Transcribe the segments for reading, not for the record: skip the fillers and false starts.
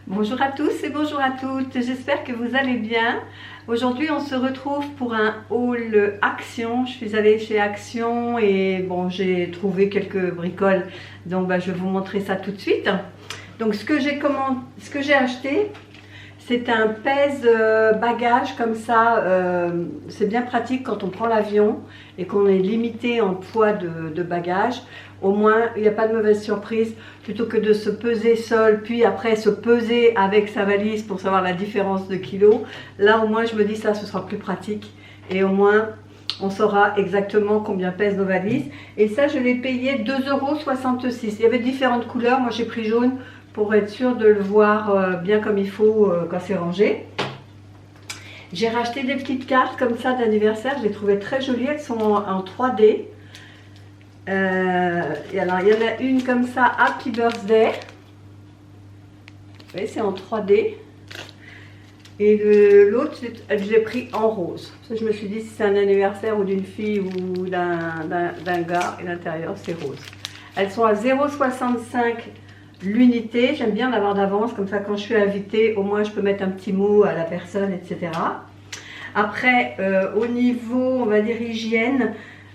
Bonjour à tous et bonjour à toutes, j'espère que vous allez bien. Aujourd'hui on se retrouve pour un haul Action. Je suis allée chez Action et bon, j'ai trouvé quelques bricoles, donc je vais vous montrer ça tout de suite. Donc ce que j'ai acheté, c'est un pèse bagage comme ça. C'est bien pratique quand on prend l'avion et qu'on est limité en poids de bagages. Au moins il n'y a pas de mauvaise surprise, plutôt que de se peser seul puis après se peser avec sa valise pour savoir la différence de kilos. Là au moins je me dis ça, ce sera plus pratique et au moins on saura exactement combien pèsent nos valises. Et ça je l'ai payé 2,66 €. Il y avait différentes couleurs, moi j'ai pris jaune pour être sûr de le voir bien comme il faut quand c'est rangé. J'ai racheté des petites cartes comme ça d'anniversaire, je les trouvais très jolies, elles sont en 3D. Et alors il y en a une comme ça, Happy Birthday. Vous voyez, c'est en 3D. Et l'autre, je l'ai pris en rose. Ça, je me suis dit si c'est un anniversaire ou d'une fille ou d'un gars, et l'intérieur c'est rose. Elles sont à 0,65 l'unité. J'aime bien l'avoir d'avance, comme ça quand je suis invitée, au moins je peux mettre un petit mot à la personne, etc. Après, au niveau, on va dire hygiène,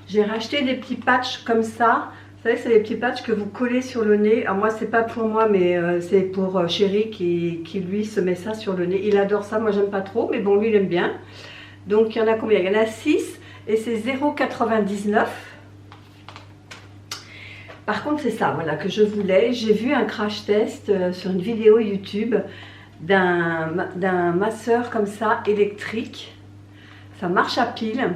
j'ai racheté des petits patchs comme ça. Vous savez, c'est des petits patchs que vous collez sur le nez. Alors moi, c'est pas pour moi, mais c'est pour Chéri qui lui se met ça sur le nez. Il adore ça, moi j'aime pas trop, mais bon, lui il aime bien. Donc il y en a combien? Il y en a 6 et c'est 0,99 €. Par contre, c'est ça, voilà, que je voulais. J'ai vu un crash test sur une vidéo YouTube d'un masseur comme ça, électrique. Ça marche à pile.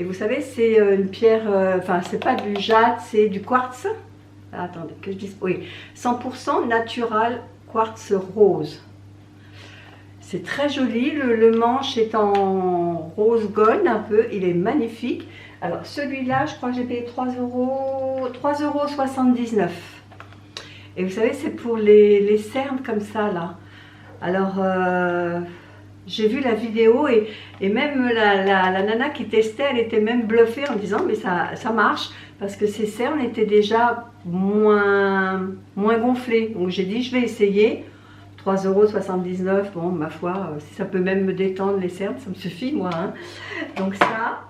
Et vous savez, c'est une pierre, enfin, c'est pas du jade, c'est du quartz. Ah, attendez, que je dise, oui, 100% natural quartz rose. C'est très joli, le manche est en rose gold un peu, il est magnifique. Alors celui-là, je crois que j'ai payé 3,79 €. Et vous savez, c'est pour les cernes comme ça, là. Alors, j'ai vu la vidéo et même la nana qui testait, elle était même bluffée en disant mais ça marche parce que ses cernes étaient déjà moins gonflées. Donc j'ai dit je vais essayer. 3,79 €, bon ma foi, si ça peut même me détendre les cernes, ça me suffit moi. Hein. Donc ça,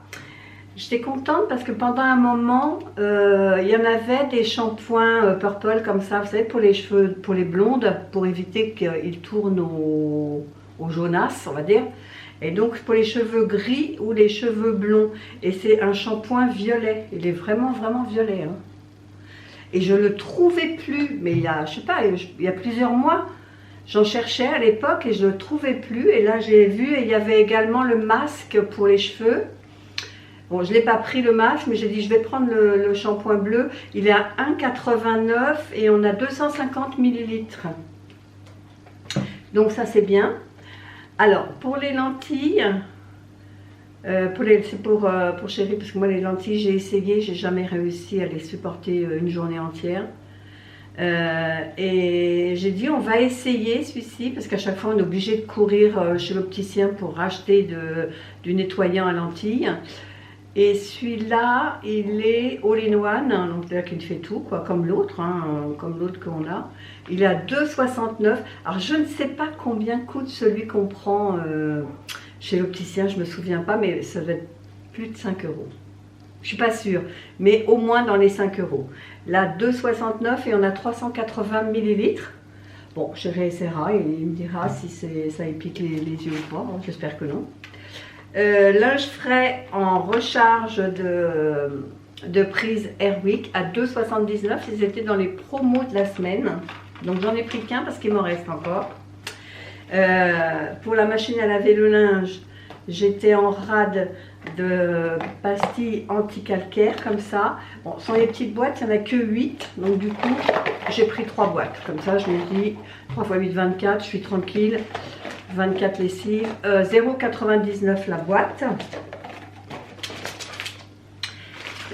j'étais contente parce que pendant un moment, il y en avait des shampoings purple comme ça, vous savez, pour les cheveux, pour les blondes, pour éviter qu'ils tournent au jaunasse, on va dire. Et donc pour les cheveux gris ou les cheveux blonds. Et c'est un shampoing violet. Il est vraiment violet. Hein. Et je le trouvais plus. Mais il y a, je sais pas, il y a plusieurs mois, j'en cherchais à l'époque et je le trouvais plus. Et là j'ai vu, et il y avait également le masque pour les cheveux. Bon, je n'ai pas pris le masque, mais j'ai dit je vais prendre le shampoing bleu. Il est à 1,89 € et on a 250 ml. Donc ça c'est bien. Alors, pour les lentilles, c'est pour Chéri, parce que moi les lentilles, j'ai essayé, j'ai jamais réussi à les supporter une journée entière. Et j'ai dit, on va essayer celui-ci, parce qu'à chaque fois, on est obligé de courir chez l'opticien pour racheter du nettoyant à lentilles. Et celui-là, il est all-in-one, donc c'est-à-dire qu'il fait tout, quoi, comme l'autre, hein, comme l'autre qu'on a. Il est à 2,69 €. Alors je ne sais pas combien coûte celui qu'on prend chez l'opticien, je ne me souviens pas, mais ça doit être plus de 5 €. Je ne suis pas sûre, mais au moins dans les 5 €. Là, 2,69 € et on a 380 ml. Bon, Chéri essaiera et il me dira si ça lui pique les yeux ou pas, hein, j'espère que non. Linge frais en recharge de prise Airwick à 2,79 €. Ils étaient dans les promos de la semaine. Donc j'en ai pris qu'un parce qu'il m'en reste encore. Pour la machine à laver le linge, j'étais en rade de pastilles anti-calcaire comme ça. Bon, sans les petites boîtes, il n'y en a que 8. Donc du coup, j'ai pris 3 boîtes. Comme ça, je me dis 3 x 8, 24, je suis tranquille. 24 lessives, 0,99 € la boîte.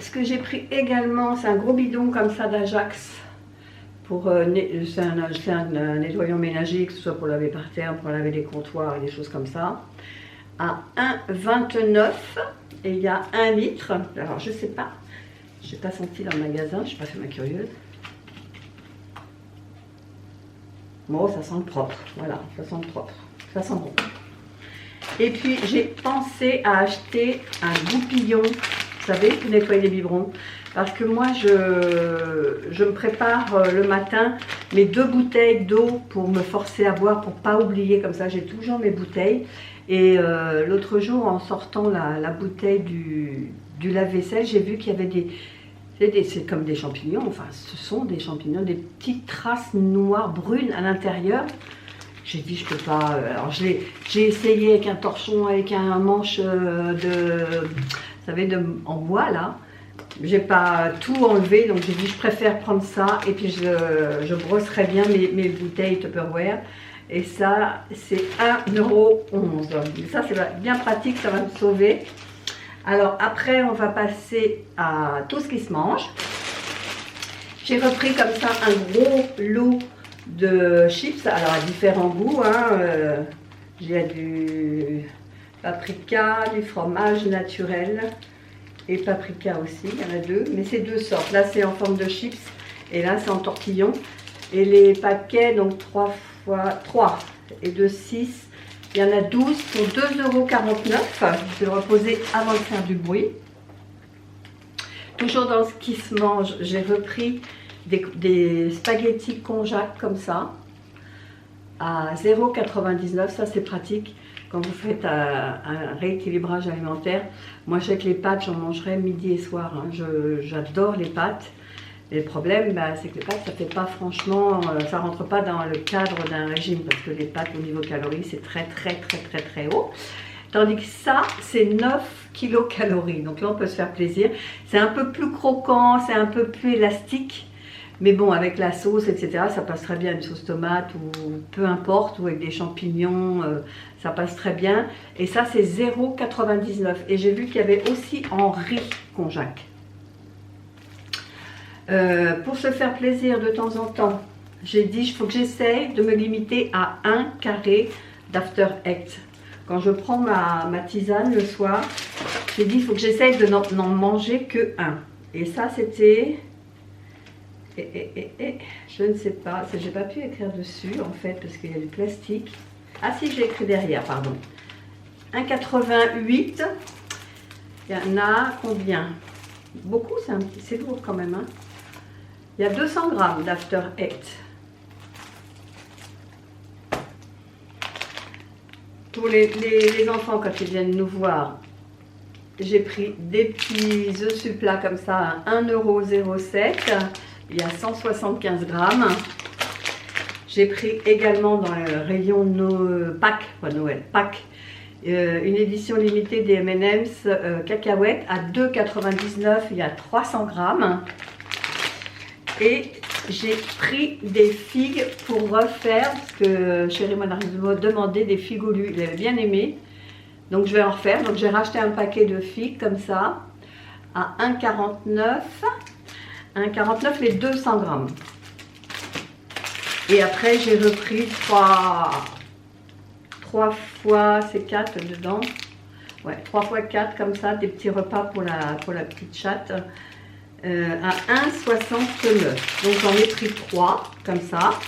Ce que j'ai pris également, c'est un gros bidon comme ça d'Ajax. C'est un nettoyant ménager, que ce soit pour laver par terre, pour laver les comptoirs et des choses comme ça. À 1,29 € et il y a 1 litre. Alors je sais pas, j'ai pas senti dans le magasin, je n'ai pas fait ma curieuse. Bon, ça sent le propre, voilà, ça sent le propre, ça sent bon. Et puis j'ai pensé à acheter un goupillon, vous savez, pour nettoyer les biberons. Parce que moi, je me prépare le matin mes 2 bouteilles d'eau pour me forcer à boire, pour pas oublier, comme ça j'ai toujours mes bouteilles. Et l'autre jour, en sortant la bouteille du lave-vaisselle, j'ai vu qu'il y avait c'est comme des champignons, enfin ce sont des champignons, des petites traces noires, brunes à l'intérieur. J'ai dit, je peux pas. Alors j'ai essayé avec un torchon, avec un manche vous savez, en bois là. J'ai pas tout enlevé, donc j'ai dit, je préfère prendre ça et puis je brosserai bien mes bouteilles Tupperware. Et ça, c'est 1,11 €. Et ça, c'est bien pratique, ça va me sauver. Alors après, on va passer à tout ce qui se mange. J'ai repris comme ça un gros lot de chips, alors à différents goûts. J'ai du paprika, du fromage naturel et paprika aussi, il y en a 2, mais c'est 2 sortes. Là, c'est en forme de chips et là, c'est en tortillon. Et les paquets, donc 3 fois 3 et de 6, il y en a 12 pour 2,49 €. Je vais le reposer avant de faire du bruit. Toujours dans ce qui se mange, j'ai repris des spaghettis konjac comme ça à 0,99 €. Ça, c'est pratique quand vous faites un rééquilibrage alimentaire. Moi, je sais que les pâtes, j'en mangerai midi et soir. J'adore les pâtes. Et le problème, c'est que les pâtes, ça fait pas franchement, ça rentre pas dans le cadre d'un régime parce que les pâtes au niveau calories, c'est très haut. Tandis que ça, c'est 9 kilocalories. Donc là, on peut se faire plaisir. C'est un peu plus croquant, c'est un peu plus élastique. Mais bon, avec la sauce, etc., ça passe très bien. Une sauce tomate ou peu importe, ou avec des champignons, ça passe très bien. Et ça, c'est 0,99 €. Et j'ai vu qu'il y avait aussi en riz konjac. Pour se faire plaisir de temps en temps, j'ai dit, il faut que j'essaye de me limiter à 1 carré d'After Eight. Quand je prends ma tisane le soir, j'ai dit, il faut que j'essaye de n'en manger que 1. Et ça, c'était... je ne sais pas, j'ai pas pu écrire dessus en fait, parce qu'il y a du plastique. Ah si, j'ai écrit derrière, pardon. 1,88 €. Il y en a combien? Beaucoup, c'est lourd quand même. Hein. Il y a 200 grammes d'After Eight. Pour les enfants, quand ils viennent nous voir, j'ai pris des petits œufs supplats comme ça à 1,07 €. Il y a 175 grammes. J'ai pris également dans le rayon Pâques, pas Noël, Pâques, une édition limitée des M&M's cacahuètes à 2,99 €. Il y a 300 grammes. Et j'ai pris des figues pour refaire, parce que chérie m'a demandé des figues au lu, il avait bien aimé. Donc je vais en refaire. Donc j'ai racheté un paquet de figues comme ça à 1,49 €. 1,49 € les 200 grammes. Et après j'ai repris 3 fois, c'est 4 dedans. Ouais, 3 fois 4 comme ça, des petits repas pour la petite chatte. À 1,69 €. Donc j'en ai pris 3 comme ça.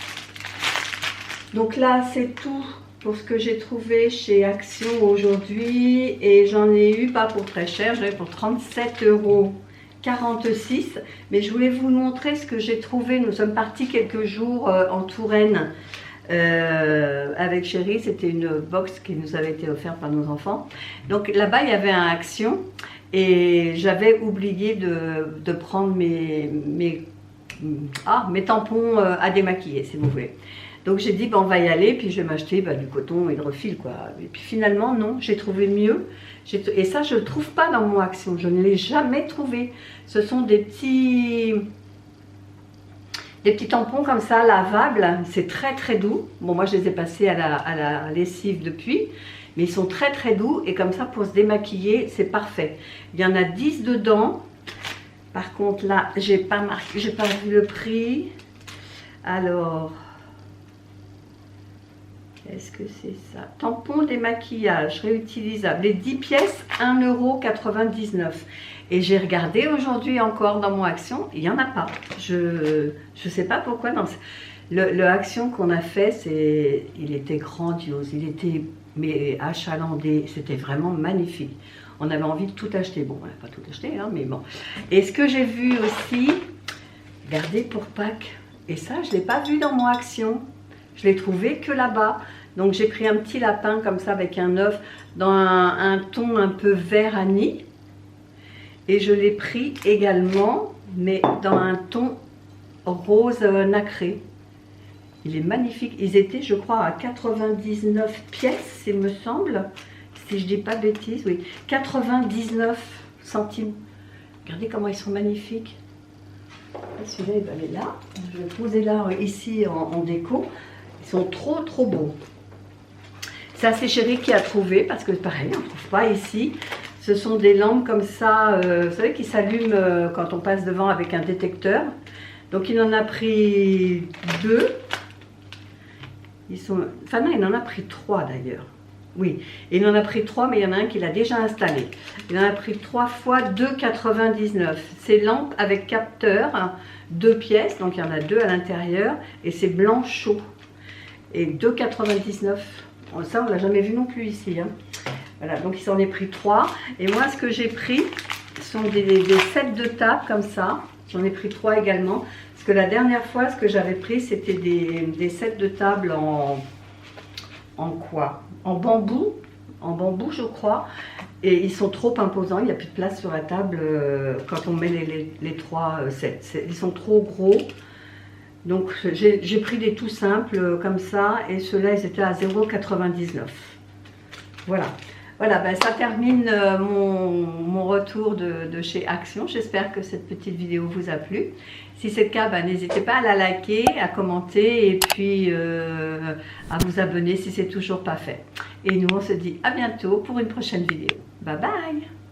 Donc là c'est tout pour ce que j'ai trouvé chez Action aujourd'hui. Et j'en ai eu pas pour très cher, j'en ai pour 37,46 €. Mais je voulais vous montrer ce que j'ai trouvé. Nous sommes partis quelques jours en Touraine avec chérie. C'était une box qui nous avait été offerte par nos enfants. Donc là-bas il y avait un Action. Et j'avais oublié de prendre mes tampons à démaquiller, si vous voulez. Donc j'ai dit, on va y aller, puis je vais m'acheter du coton et de refil, quoi. Et puis finalement, non, j'ai trouvé mieux. Et ça, je ne le trouve pas dans mon Action. Je ne l'ai jamais trouvé. Ce sont des petits tampons comme ça, lavables. C'est très doux. Bon, moi, je les ai passés à la lessive depuis. Mais ils sont très doux et comme ça pour se démaquiller c'est parfait. Il y en a 10 dedans. Par contre là j'ai pas vu le prix. Alors est-ce que c'est ça? Tampon démaquillage réutilisable. Les 10 pièces 1,99 €. Et j'ai regardé aujourd'hui encore dans mon Action, il n'y en a pas. Je sais pas pourquoi. Le Action qu'on a fait, il était grandiose, il était mais achalandé, c'était vraiment magnifique. On avait envie de tout acheter. Bon, on n'a pas tout acheté, hein, mais bon. Et ce que j'ai vu aussi, regardez pour Pâques. Et ça, je ne l'ai pas vu dans mon Action. Je l'ai trouvé que là-bas. Donc j'ai pris un petit lapin comme ça avec un œuf dans un ton un peu vert anis. Et je l'ai pris également, mais dans un ton rose nacré. Il est magnifique. Ils étaient, je crois, à 99 pièces, il me semble. Si je dis pas de bêtises, oui. 99 centimes. Regardez comment ils sont magnifiques. Celui-là, il va aller là. Je vais le poser là, ici, en déco. Ils sont trop, trop beaux. Ça, c'est Chérie qui a trouvé, parce que pareil, on ne trouve pas ici. Ce sont des lampes comme ça, vous savez, qui s'allument quand on passe devant avec un détecteur. Donc, il en a pris 2. Enfin non, il en a pris 3 d'ailleurs. Oui, il en a pris 3, mais il y en a un qu'il a déjà installé. Il en a pris 3 fois 2,99. C'est lampe avec capteur, 2 pièces, donc il y en a 2 à l'intérieur, et c'est blanc chaud. Et 2,99. Ça, on ne l'a jamais vu non plus ici. Hein. Voilà, donc il s'en est pris 3. Et moi, ce que j'ai pris, sont des sets de table comme ça. J'en ai pris 3 également. Parce que la dernière fois, ce que j'avais pris, c'était des sets de table en quoi? En bambou, je crois. Et ils sont trop imposants. Il n'y a plus de place sur la table quand on met les 3 sets. Ils sont trop gros. Donc j'ai pris des tout simples comme ça. Et ceux-là, ils étaient à 0,99. Voilà. Voilà, ben ça termine mon retour de chez Action. J'espère que cette petite vidéo vous a plu. Si c'est le cas, ben, n'hésitez pas à la liker, à commenter et puis à vous abonner si c'est toujours pas fait. Et nous, on se dit à bientôt pour une prochaine vidéo. Bye bye!